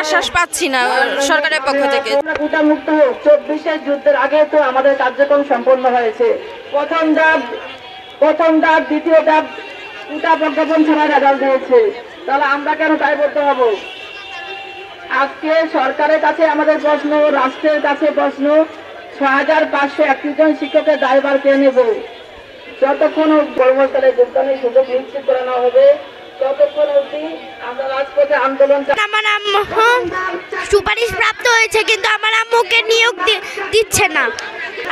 আশ্বাস পাচ্ছি না সরকারের পক্ষ থেকে। কোটা মুক্ত হোক। 24-এর যুদ্ধের আগে তো আমাদের কার্যক্রম সম্পন্ন হয়েছে। প্রথম ধাপ দ্বিতীয় ধাপ কোটা প্রজ্ঞাপন ছাড়া রেজাল্ট দিয়েছে, তাহলে আমরা কেন তাই বলতে হব? আজকে সরকারের কাছে আমাদের প্রশ্ন, রাষ্ট্রের কাছে প্রশ্ন, 6531 জন শিক্ষকের দায়ভার কে নেব? যতক্ষণ কর্মস্থলে যোগদানের সুযোগ নিশ্চিত করানো হবে ততক্ষণ অবধি আমরা রাজপথে আন্দোলন। আমার আম্মু সুপারিশ প্রাপ্ত হয়েছে, কিন্তু আমার আম্মুকে নিয়োগ দিচ্ছে না।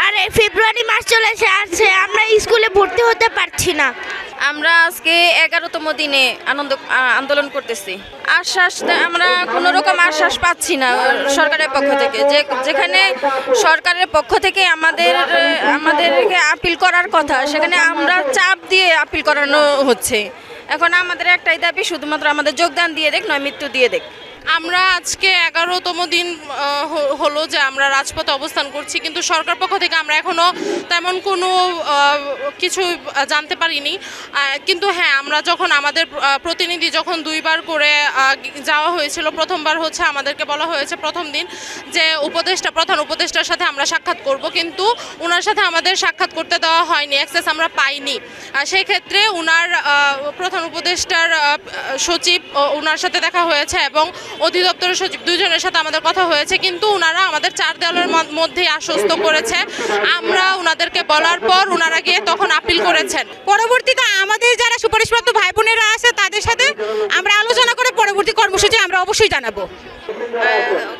আর ফেব্রুয়ারি মাস চলে আসছে, আমরা স্কুলে ভর্তি হতে পারছি না। আমরা আজকে 11তম দিনে আন্দোলন করতেছি। আমরা কোনো রকম আশ্বাস পাচ্ছি না সরকারের পক্ষ থেকে। যেখানে সরকারের পক্ষ থেকে আমাদেরকে আপিল করার কথা, সেখানে আমরা চাপ দিয়ে আপিল করানো হচ্ছে। এখন আমাদের একটাই দাবি, শুধুমাত্র আমাদের যোগদান দিয়ে দেখ, নয় মৃত্যু দিয়ে দেখ। আমরা আজকে 11তম দিন হলো যে আমরা রাজপথে অবস্থান করছি, কিন্তু সরকার পক্ষ থেকে আমরা এখনও তেমন কোনো কিছু জানতে পারিনি। কিন্তু হ্যাঁ, আমরা যখন আমাদের প্রতিনিধি যখন 2বার করে যাওয়া হয়েছিল, প্রথমবার হচ্ছে আমাদেরকে বলা হয়েছে প্রথম দিন যে প্রধান উপদেষ্টার সাথে আমরা সাক্ষাৎ করব, কিন্তু ওনার সাথে আমাদের সাক্ষাৎ করতে দেওয়া হয়নি, অ্যাক্সেস আমরা পাইনি। সেই ক্ষেত্রে ওনার প্রধান উপদেষ্টার সচিব ওনার সাথে দেখা হয়েছে এবং অধিদপ্তরের সচিব, দুজনের সাথে আমাদের কথা হয়েছে, কিন্তু ওনারা আমাদের 4 দেওয়ালের মধ্যেই আশ্বস্ত করেছে। আমরা ওনাদেরকে বলার পর ওনারা গিয়ে তখন আপিল করেছেন। পরবর্তীতে আমাদের যারা সুপারিশপ্রাপ্ত ভাই বোনেরা আছে তাদের সাথে আমরা আলোচনা করে পরবর্তী কর্মসূচি আমরা অবশ্যই জানাবো।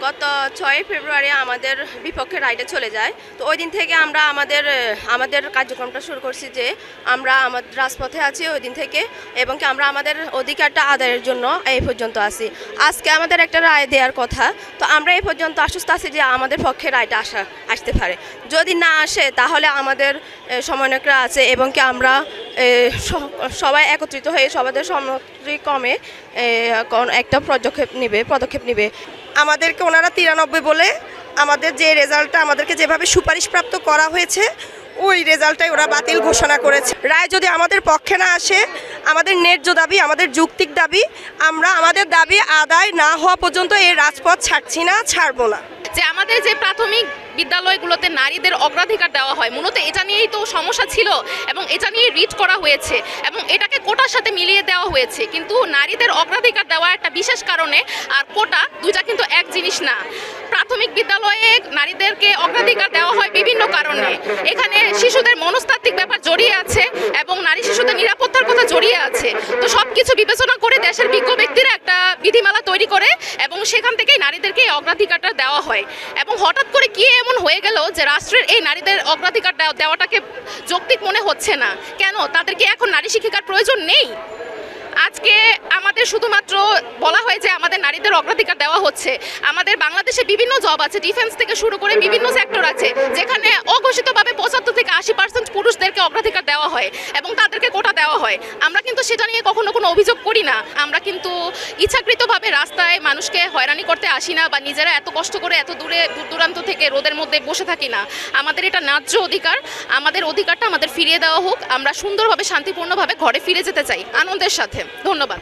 গত 6 ফেব্রুয়ারি আমাদের বিপক্ষে রাইটে চলে যায়, তো ওই দিন থেকে আমরা আমাদের কার্যক্রমটা শুরু করছি যে আমরা আমাদের রাজপথে আছি ওই দিন থেকে, এবং কি আমরা আমাদের অধিকারটা আদায়ের জন্য এই পর্যন্ত আছি। আজকে আমাদের একটা রায় দেওয়ার কথা, তো আমরা এই পর্যন্ত আশ্বস্ত আছি যে আমাদের পক্ষে রায়টা আসতে পারে। যদি না আসে তাহলে আমাদের সমন্বয়করা আছে, এবং কি আমরা সবাই একত্রিত হয়ে সবাদের সম্মতিক্রমে একটা পদক্ষেপ নেবে। আমাদেরকে ওনারা 93 বলে আমাদের যে রেজাল্টটা আমাদেরকে যেভাবে সুপারিশপ্রাপ্ত করা হয়েছে ওই রেজাল্টটাই ওরা বাতিল ঘোষণা করেছে। রায় যদি আমাদের পক্ষে না আসে, আমাদের ন্যায্য দাবি, আমাদের যৌক্তিক দাবি, আমরা আমাদের দাবি আদায় না হওয়া পর্যন্ত এই রাজপথ ছাড়ছি না, ছাড়বো না। যে আমাদের যে প্রাথমিক বিদ্যালয়গুলোতে নারীদের অগ্রাধিকার দেওয়া হয়, মূলত এটা নিয়েই তো সমস্যা ছিল এবং এটা নিয়ে রিট করা হয়েছে এবং এটাকে কোটার সাথে মিলিয়ে দেওয়া হয়েছে। কিন্তু নারীদের অগ্রাধিকার দেওয়া একটা বিশেষ কারণে, আর কোটা দুইটা কিন্তু এক জিনিস না। প্রাথমিক বিদ্যালয়ে নারীদেরকে অগ্রাধিকার দেওয়া হয় বিভিন্ন কারণে। এখানে শিশুদের মনস্তাত্ত্বিক ব্যাপার জড়িয়ে আছে এবং নারী শিশুদের নিরাপত্তার কথা জড়িয়ে আছে। তো সব কিছু বিবেচনা করে দেশের বিজ্ঞ ব্যক্তিরা একটা বিধিমালা তৈরি করে এবং সেখান থেকেই নারীদেরকে এই অগ্রাধিকারটা দেওয়া হয়। এবং হঠাৎ করে কি এমন হয়ে গেল যে রাষ্ট্রের এই নারীদের অগ্রাধিকার দেওয়াটাকে যৌক্তিক মনে হচ্ছে না? কেন তাদেরকে এখন নারী শিক্ষিকার প্রয়োজন নেই? আজকে আমাদের শুধুমাত্র বলা হয় যে আমাদের নারীদের অগ্রাধিকার দেওয়া হচ্ছে। আমাদের বাংলাদেশে বিভিন্ন জব আছে, ডিফেন্স থেকে শুরু করে বিভিন্ন সেক্টর আছে, যেখানে অঘোষিতভাবে 75 থেকে 80% পুরুষদেরকে অগ্রাধিকার দেওয়া হয় এবং তাদেরকে কোটা দেওয়া হয়। আমরা কিন্তু সেটা নিয়ে কখনো কোনো অভিযোগ করি না। আমরা কিন্তু ইচ্ছাকৃতভাবে রাস্তায় মানুষকে হয়রানি করতে আসি না, বা নিজেরা এত কষ্ট করে এত দূর দূরান্ত থেকে রোদের মধ্যে বসে থাকি না। আমাদের এটা ন্যায্য অধিকার, আমাদের অধিকারটা আমাদের ফিরিয়ে দেওয়া হোক। আমরা সুন্দরভাবে শান্তিপূর্ণভাবে ঘরে ফিরে যেতে চাই আনন্দের সাথে। ধন্যবাদ।